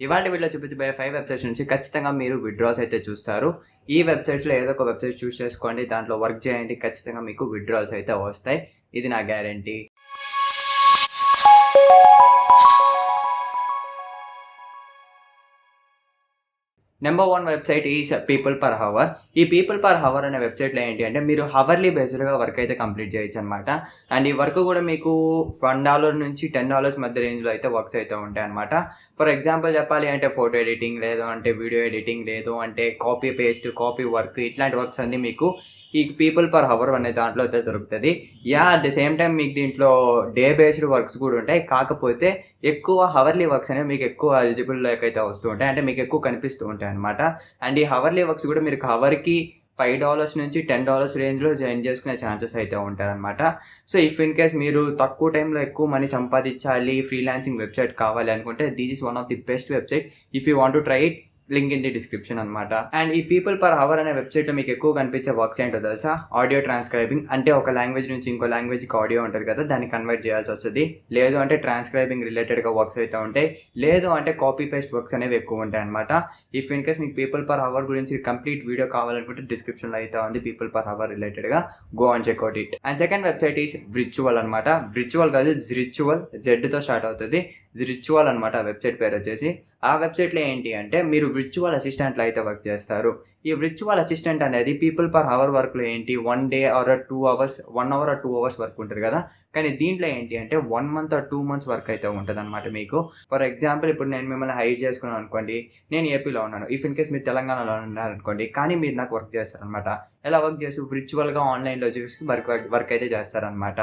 ఇవాల్టి వీడియోలో చూపించబోయే 5 వెబ్‌సైట్స్ నుంచి ఖచ్చితంగా మీరు విత్‌డ్రాల్స్ అయితే చూస్తారు. ఈ వెబ్‌సైట్స్‌లో ఏదో ఒక వెబ్‌సైట్ చూస్ చేసుకోండి. దాంట్లో వర్క్ చేయండి. ఖచ్చితంగా మీకు విత్‌డ్రాల్స్ అయితే వస్తాయి. ఇది నా guarantee. Number 1 website is people per hour. ఈ పీపుల్ పర్ హవర్ అనే వెబ్‌సైట్‌లో ఏంటి అంటే మీరు హవర్లీ బేస్డ్‌గా వర్క్ అయితే కంప్లీట్ చేయొచ్చనమాట. అండ్ ఈ వర్క్ కూడా మీకు $1 నుంచి $10 మధ్య రేంజ్‌లో అయితే వర్క్స్ అయితే ఉంటాయన్నమాట. ఫర్ ఎగ్జాంపుల్ చెప్పాలి అంటే ఫోటో ఎడిటింగ్, లేదు అంటే వీడియో ఎడిటింగ్, లేదు అంటే కాపీ పేస్ట్, కాపీ వర్క్ ఇట్లాంటి వర్క్స్ అన్నీ మీకు ఈ పీపుల్ పర్ హవర్ అనే దాంట్లో అయితే దొరుకుతది. అట్ ద సేమ్ టైమ్ మీకు దీంట్లో డే బేస్డ్ వర్క్స్ కూడా ఉంటాయి. కాకపోతే ఎక్కువ హవర్లీ వర్క్స్ అనేవి మీకు ఎక్కువ ఎలిజిబుల్ అయితే వస్తూ ఉంటాయి. అంటే మీకు ఎక్కువ కనిపిస్తూ ఉంటాయన్నమాట. అండ్ ఈ హవర్లీ వర్క్స్ కూడా మీరు హవర్‌కి $5 నుంచి $10 రేంజ్‌లో జాయిన్ చేసుకునే ఛాన్సెస్ అయితే ఉంటాయన్నమాట. సో, ఇఫ్ ఇన్ కేస్ మీరు తక్కువ టైంలో ఎక్కువ మనీ సంపాదించాలి, ఫ్రీలాన్సింగ్ వెబ్‌సైట్ కావాలి అనుకుంటే this is one of the best website. If you want to try it, link in the description అనమాట. అండ్ ఈ పీపుల్ పర్ హవర్ అనే వెబ్‌సైట్‌లో మీకు ఎక్కువ కనిపించే వర్క్స్ ఏంటో తెలుసా? ఆడియో ట్రాన్స్క్రైబింగ్, అంటే ఒక లాంగ్వేజ్ నుంచి ఇంకో లాంగ్వేజ్‌కి ఆడియో ఉంటది కదా! దాన్ని కన్వర్ట్ చేయాల్సి వస్తది. లేదు అంటే ట్రాన్స్క్రైబింగ్ రిలేటెడ్‌గా వర్క్స్ అయితే ఉంటాయి. లేదు అంటే కాపీ పేస్ట్ వర్క్స్ అనేవి ఎక్కువ ఉంటాయన్నమాట. ఇఫ్ ఇన్ కేస్ మీకు పీపుల్ పర్ హవర్ గురించి కంప్లీట్ వీడియో కావాలనుకుంటే డిస్క్రిప్షన్‌లో అయితే ఉంది పీపుల్ పర్ హవర్ రిలేటెడ్‌గా. Go and check out it. And second website is virtual అనమాట. వ్రిచువల్ కాదు, జ్రిచువల్, జెడ్‌తో స్టార్ట్ అవుతది. జ్రిచువల్ అనమాట ఆ వెబ్‌సైట్ పేరు వచ్చేసి. ఆ వెబ్‌సైట్‌లో ఏంటి అంటే మీరు వ్రిచువల్ అసిస్టెంట్‌లో అయితే వర్క్ చేస్తారు. ఈ వ్రిచువల్ అసిస్టెంట్ అనేది పీపుల్ పర్ హవర్ వర్క్‌లో ఏంటి 1 day or 2 hours, 1 hour or 2 hours work ఉంటది కదా! కానీ దీంట్లో ఏంటి అంటే 1 మంత్ ఆర్ 2 మంత్స్ వర్క్ అయితే ఉంటదనమాట మీకు. ఫర్ ఎగ్జాంపుల్ ఇప్పుడు నేను మిమ్మల్ని హైర్ చేసుకున్నాను అనుకోండి. నేను ఏపీలో ఉన్నాను. ఇఫ్ ఇన్ కేస్ మీరు తెలంగాణలో ఉన్నారనుకోండి. కానీ మీరు నాకు వర్క్ చేస్తారనమాట. ఎలా వర్క్ చేసి వ్రిచువల్‌గా ఆన్‌లైన్‌లో చూసి వర్క్ అయితే చేస్తారనమాట.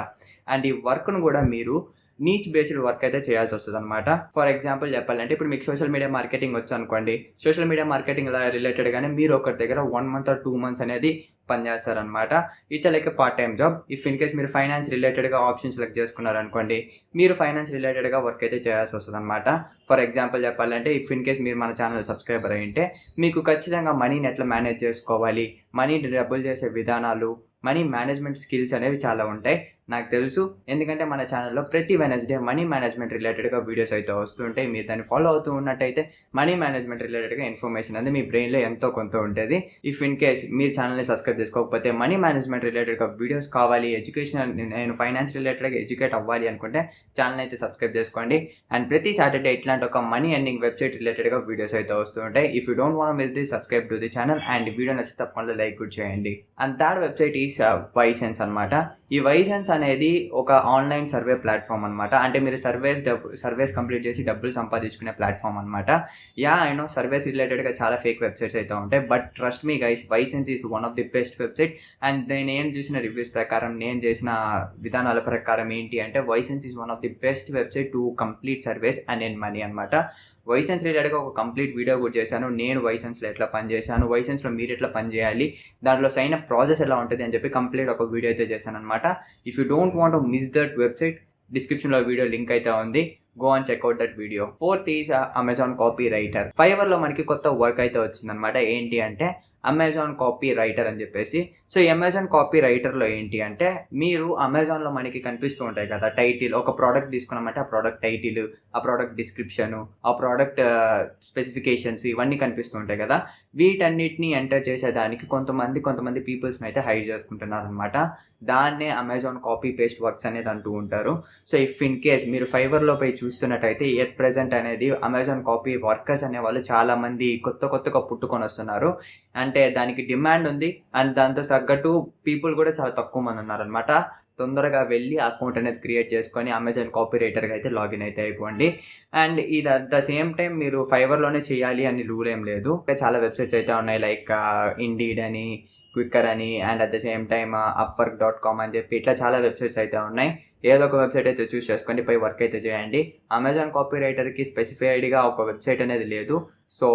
అండ్ ఈ వర్క్‌ను కూడా మీరు నీచ్ బేస్డ్ వర్క్ అయితే చేయాల్సొస్తదనమాట. ఫర్ ఎగ్జాంపుల్ చెప్పాలంటే ఇప్పుడు మీకు సోషల్ మీడియా మార్కెటింగ్ వచ్చనుకోండి. సోషల్ మీడియా మార్కెటింగ్ రిలేటెడ్‌గానే మీరు ఒకరి దగ్గర 1 మంత్ ఆర్ 2 మంత్స్ అనేది పని చేస్తారనమాట. It's like a part time job. If in case మీరు ఫైనాన్స్ రిలేటెడ్‌గా ఆప్షన్ సెలెక్ట్ చేసుకున్నారనుకోండి. మీరు ఫైనాన్స్ రిలేటెడ్‌గా వర్క్ అయితే చేయాల్సొస్తదనమాట. ఫర్ ఎగ్జాంపుల్ చెప్పాలంటే ఇఫ్ ఇన్ కేస్ మీరు మన ఛానల్ సబ్స్క్రైబర్ అయ్యుంటే మీకు ఖచ్చితంగా మనీని ఎట్లా మేనేజ్ చేసుకోవాలి, మనీని డబుల్ చేసే విధానాలు, మనీ మేనేజ్మెంట్ స్కిల్స్ అనేవి చాలా ఉంటాయి. నాకు తెలుసు. ఎందుకంటే మన ఛానల్‌లో ప్రతి వెడ్నెస్‌డే మనీ మేనేజ్మెంట్ రిలేటెడ్‌గా వీడియోస్ అయితే వస్తుంటాయి. మీరు దాన్ని ఫాలో అవుతూ ఉన్నట్టయితే మనీ మేనేజ్మెంట్ రిలేటెడ్‌గా ఇన్ఫర్మేషన్ అనేది మీ బ్రెయిన్‌లో ఎంతో కొంత ఉంటది. ఇఫ్ ఇన్ కేస్ మీరు ఛానల్‌ని సబ్స్క్రైబ్ చేసుకోకపోతే మనీ మేనేజ్మెంట్ రిలేటెడ్‌గా వీడియోస్ కావాలి, ఎడ్యుకేషనల్, నేను ఫైనాన్స్ రిలేటెడ్‌గా ఎడ్యుకేట్ అవ్వాలి అనుకుంటే ఛానల్ అయితే సబ్స్క్రైబ్ చేసుకోండి. అండ్ ప్రతి సాటర్‌డే ఇట్లాంటి ఒక మనీ ఎర్నింగ్ వెబ్‌సైట్ రిలేటెడ్‌గా వీడియోస్ అయితే వస్తూ ఉంటాయి. If you don't want miss this, subscribe to the channel and video నచ్చితే తప్పకుండా లైక్ కూడా చేయండి. అండ్ థర్డ్ వెబ్‌సైట్ ఈస్ వైసెన్స్ అనమాట. ఈ వైసెన్స్ అనేది ఒక ఆన్‌లైన్ సర్వే ప్లాట్‌ఫామ్ అనమాట. అంటే మీరు సర్వేస్ కంప్లీట్ చేసి డబ్బులు సంపాదించుకునే ప్లాట్‌ఫామ్ అనమాట. ఐ నో సర్వేస్ రిలేటెడ్‌గా చాలా ఫేక్ వెబ్‌సైట్స్ అయితే ఉంటాయి. But trust me guys, వైసెన్స్ is one of the best website. And నేను చూసిన రివ్యూస్ ప్రకారం, నేను చేసిన విధానాల ప్రకారం ఏంటి అంటే Ysense is one of the best website to complete surveys and earn money అనమాట. వైసెన్స్ రిలేటెడ్‌గా ఒక కంప్లీట్ వీడియో కూడా చేశాను. నేను వైసెన్స్‌లో ఎట్లా పని చేశాను, వైసెన్స్‌లో మీరు ఎట్లా పని చేయాలి, దాంట్లో సైన్ అప్ ప్రాసెస్ ఎలా ఉంటది అని చెప్పి కంప్లీట్ ఒక వీడియో అయితే చేశాననమాట. If you don't want to miss that website, డిస్క్రిప్షన్‌లో వీడియో లింక్ అయితే ఉంది. Go and check out that video. Fourth is Amazon copywriter. ఫైవర్‌లో మనకి కొత్త వర్క్ అయితే వచ్చిందనమాట. ఏంటి అంటే అమెజాన్ కాపీ రైటర్ అని చెప్పేసి. సో, ఈ అమెజాన్ కాపీ రైటర్‌లో ఏంటి అంటే మీరు అమెజాన్‌లో మనకి కనిపిస్తూ ఉంటాయి కదా! టైటిల్, ఒక ప్రోడక్ట్ తీసుకున్నామంటే ఆ ప్రోడక్ట్ టైటిల్, ఆ ప్రోడక్ట్ డిస్క్రిప్షను, ఆ ప్రోడక్ట్ స్పెసిఫికేషన్స్ ఇవన్నీ కనిపిస్తూ ఉంటాయి కదా! వీటన్నిటిని ఎంటర్ చేసేదానికి కొంతమంది పీపుల్స్‌ని అయితే హైర్ చేసుకుంటున్నారనమాట. దాన్నే అమెజాన్ కాపీ పేస్ట్ వర్క్స్ అనేది అంటూ ఉంటారు. సో, ఇఫ్ ఇన్ కేస్ మీరు ఫైవర్‌లో పోయి చూస్తున్నట్టయితే ఎట్ ప్రెజెంట్ అనేది అమెజాన్ కాపీ వర్కర్స్ అనేవాళ్ళు చాలామంది కొత్తగా పుట్టుకొనొస్తున్నారు. అంటే దానికి డిమాండ్ ఉంది. అండ్ దాంతో తగ్గట్టు పీపుల్ కూడా చాలా తక్కువ మంది ఉన్నారనమాట. తొందరగా వెళ్ళి అకౌంట్ అనేది క్రియేట్ చేసుకొని అమెజాన్ కాపీ రైటర్‌గా అయితే లాగిన్ అయితే అయిపోండి. అండ్ ఇది అట్ ద సేమ్ టైమ్ మీరు ఫైవర్‌లోనే చేయాలి అని రూల్ ఏం లేదు. చాలా వెబ్‌సైట్స్ అయితే ఉన్నాయి. లైక్ ఇండీడ్ అని, క్విక్కర్ అని, and at the same time Upwork dot com అని చెప్పి ఇట్లా చాలా వెబ్‌సైట్స్ అయితే ఉన్నాయి. ఏదో ఒక వెబ్‌సైట్ అయితే చూస్ చేసుకోండి. పోయి వర్క్ అయితే చేయండి. అమెజాన్ కాపీ రైటర్‌కి స్పెసిఫైడ్‌గా ఒక వెబ్‌సైట్ అనేది లేదు. సో,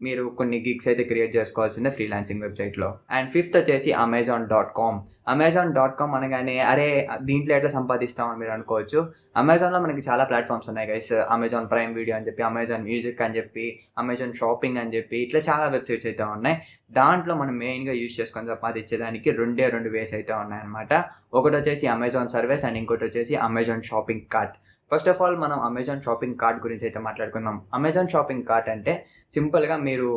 మీరు కొన్ని గిగ్స్ అయితే క్రియేట్ చేసుకోవాల్సిందే ఫ్రీలాన్సింగ్ వెబ్‌సైట్‌లో. అండ్ ఫిఫ్త్ వచ్చేసి అమెజాన్.com. అమెజాన్.com అనగానే అరే దీంట్లో ఎట్లా సంపాదిస్తాం అని మీరు అనుకోవచ్చు. అమెజాన్‌లో మనకి చాలా ప్లాట్‌ఫామ్స్ ఉన్నాయి గైస్. అమెజాన్ ప్రైమ్ వీడియో అని చెప్పి, అమెజాన్ మ్యూజిక్ అని చెప్పి, అమెజాన్ షాపింగ్ అని చెప్పి ఇట్లా చాలా వెబ్‌సైట్స్ అయితే ఉన్నాయి. దాంట్లో మనం మెయిన్‌గా యూజ్ చేసుకొని సంపాదించేదానికి రెండు వేస్ అయితే ఉన్నాయన్నమాట. ఒకటొచ్చేసి అమెజాన్ సర్వీస్ అండ్ ఇంకోటొచ్చేసి Amazon shopping cart. First of all మనం అమెజాన్ షాపింగ్ కార్ట్ గురించి అయితే మాట్లాడుకుందాం. అమెజాన్ షాపింగ్ కార్ట్ అంటే సింపుల్‌గా మీరు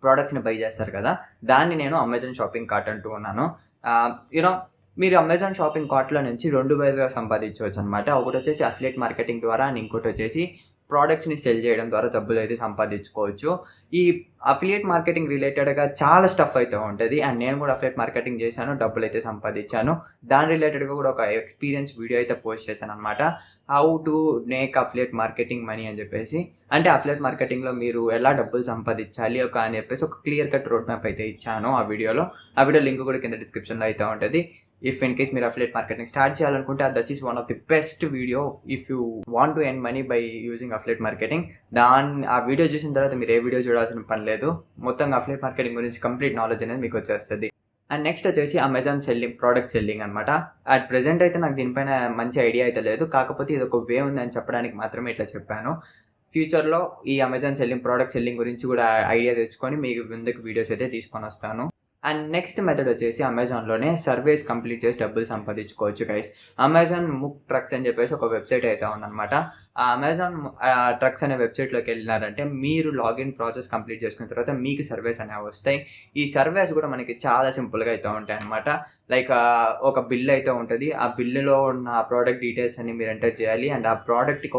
ప్రొడక్ట్స్‌ని బై చేస్తారు కదా! దాన్ని నేను అమెజాన్ షాపింగ్ కార్ట్ అంటూ ఉన్నాను. యూనో మీరు అమెజాన్ షాపింగ్ కార్ట్‌లో నుంచి 2 విధాలుగా సంపాదించవచ్చనమాట. ఒకటొచ్చేసి అఫిలియేట్ మార్కెటింగ్ ద్వారా అండ్ ఇంకోటొచ్చేసి ప్రొడక్ట్స్‌ని సెల్ చేయడం ద్వారా డబ్బులైతే సంపాదించుకోవచ్చు. ఈ అఫిలియేట్ మార్కెటింగ్ రిలేటెడ్‌గా చాలా స్టఫ్ అయితే ఉంటది. అండ్ నేను కూడా అఫిలియేట్ మార్కెటింగ్ చేశాను. డబ్బులైతే సంపాదించాను. దాని రిలేటెడ్‌గా కూడా ఒక ఎక్స్‌పీరియన్స్ వీడియో అయితే పోస్ట్ చేశాననమాట. How to make affiliate marketing money అని చెప్పేసి. అంటే అఫిలియేట్ మార్కెటింగ్‌లో మీరు ఎలా డబ్బులు సంపాదించాలి అని చెప్పేసి ఒక క్లియర్ కట్ రోడ్ మ్యాప్ అయితే ఇచ్చాను ఆ వీడియోలో. ఆ వీడియో లింక్ కూడా కింద డిస్క్రిప్షన్‌లో అయితే ఉంటది. ఇఫ్ ఇన్ కేస్ మీరు అఫిలియేట్ మార్కెటింగ్ స్టార్ట్ చేయాలనుకుంటే that is one of the best video if you want to earn money by using affiliate marketing. ఆ వీడియో చూసిన తర్వాత మీరు ఏ వీడియో చూడాల్సిన పని లేదు. మొత్తంగా అఫిలియేట్ మార్కెటింగ్ గురించి కంప్లీట్ నాలెడ్జ్ అనేది మీకు వచ్చేస్తది. అండ్ నెక్స్ట్ వచ్చేసి అమెజాన్ ప్రొడక్ట్ సెల్లింగ్ అనమాట. అట్ ప్రెజెంట్ అయితే నాకు దీనిపైన మంచి ఐడియా అయితే లేదు. కాకపోతే ఇది ఒక వే ఉందని చెప్పడానికి మాత్రమే ఇట్లా చెప్పాను. ఫ్యూచర్‌లో ఈ అమెజాన్ ప్రొడక్ట్ సెల్లింగ్ గురించి కూడా ఐడియా తెచ్చుకొని మీకు ముందుకు వీడియోస్ అయితే తీసుకొని వస్తాను. అండ్ నెక్స్ట్ మెథడ్ వచ్చేసి అమెజాన్‌లోనే సర్వేస్ కంప్లీట్ చేసి డబ్బులు సంపాదించుకోవచ్చు గైస్. అమెజాన్ ముక్ ట్రక్స్ అని చెప్పేసి ఒక వెబ్సైట్ అయితే ఉందన్నమాట. ఆ అమెజాన్ ట్రక్స్ అనే వెబ్సైట్‌లోకి వెళ్ళినారంటే మీరు లాగిన్ ప్రాసెస్ కంప్లీట్ చేసుకున్న తర్వాత మీకు సర్వేస్ అనేవి వస్తాయి. ఈ సర్వేస్ కూడా మనకి చాలా సింపుల్‌గా అయితే ఉంటాయి అన్నమాట. లైక్ ఒక బిల్ అయితే ఉంటుంది. ఆ బిల్లులో ఉన్న ప్రోడక్ట్ డీటెయిల్స్ అన్ని మీరు ఎంటర్ చేయాలి. అండ్ ఆ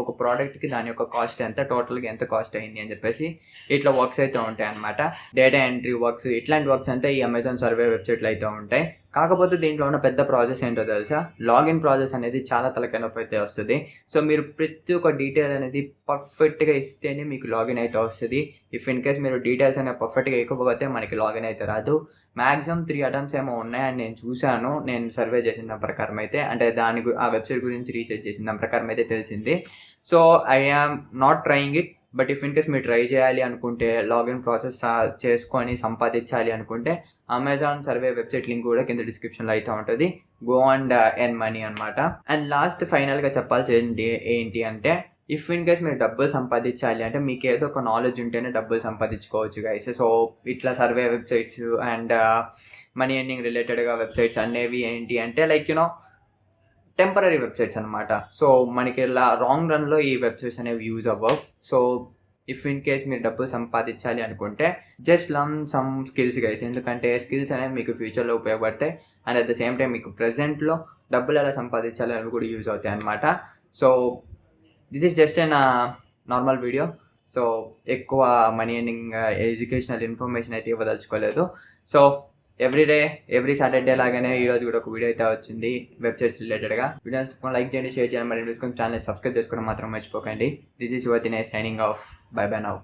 ఒక ప్రోడక్ట్‌కి దాని యొక్క కాస్ట్ ఎంత, టోటల్‌గా ఎంత కాస్ట్ అయింది అని చెప్పేసి ఇట్లా వర్క్స్ అయితే ఉంటాయి అన్నమాట. డేటా ఎంట్రీ వర్క్స్, ఇట్లాంటి వర్క్స్ అంతా ఈ అమెజాన్ సర్వే వెబ్సైట్లో అయితే ఉంటాయి. కాకపోతే దీంట్లో ఉన్న పెద్ద ప్రాసెస్ ఏంటో తెలుసా? లాగిన్ ప్రాసెస్ అనేది చాలా తలకాయ నొప్పి అయితే వస్తుంది. సో మీరు ప్రతి ఒక్క డీటెయిల్ అనేది పర్ఫెక్ట్‌గా ఇస్తేనే మీకు లాగిన్ అయితే వస్తది. ఇఫ్ ఇన్ కేస్ మీరు డీటెయిల్స్ అనేవి పర్ఫెక్ట్‌గా ఇవ్వకపోతే మనకి లాగిన్ అయితే రాదు. మాక్సిమం 3 అటెంప్ట్స్ ఏమో ఉన్నాయని నేను చూశాను. నేను సర్వే చేసిన దాని ప్రకారం అయితే, అంటే ఆ వెబ్సైట్ గురించి రీసెర్చ్ చేసిన దాని ప్రకారం అయితే తెలిసింది. So I am not trying it. But if in case మీరు ట్రై చేయాలి అనుకుంటే, లాగిన్ ప్రాసెస్ చేసుకొని సంపాదించాలి అనుకుంటే అమెజాన్ సర్వే వెబ్సైట్ లింక్ కూడా కింద డిస్క్రిప్షన్‌లో అయితే ఉంటది. గో అండ్ ఎర్న్ మనీ అనమాట. అండ్ లాస్ట్ ఫైనల్‌గా చెప్పాల్సింది ఏంటి అంటే, ఇఫ్ ఇన్ కేస్ మీరు డబ్బులు సంపాదించాలి అంటే మీకు ఏదో ఒక నాలెడ్జ్ ఉంటేనే డబ్బులు సంపాదించుకోవచ్చు గైస్. సో ఇట్లా survey websites and money earning రిలేటెడ్‌గా వెబ్సైట్స్ అనేవి ఏంటి అంటే లైక్ టెంపరరీ వెబ్సైట్స్ అనమాట. సో మనకి రాంగ్ రన్‌లో ఈ వెబ్సైట్స్ అనేవి యూజ్ అవ్వవు. సో ఇఫ్ ఇన్ కేస్ మీరు డబ్బులు సంపాదించాలి అనుకుంటే just learn some skills guys. ఎందుకంటే స్కిల్స్ అనేవి మీకు ఫ్యూచర్‌లో ఉపయోగపడతాయి. And at the same time మీకు ప్రెజెంట్‌లో డబ్బులు ఎలా సంపాదించాలి అవి కూడా యూజ్ అవుతాయి అనమాట. So this is just N normal video. So ఎక్కువ మనీ ఎర్నింగ్ ఎడ్యుకేషనల్ ఇన్ఫర్మేషన్ అయితే ఇవ్వదలుచుకోలేదు. సో ఎవ్రీ సాటర్డే లాగానే ఈరోజు కూడా ఒక వీడియో అయితే వచ్చింది వెబ్సైట్స్ రిలేటెడ్గా. వీడియోస్ లైక్ చేయండి, షేర్ చేయండి, మరి ఛానల్ సబ్స్క్రైబ్ చేసుకోవడం మాత్రం మర్చిపోకండి. This is your Dinesh signing off. By by now.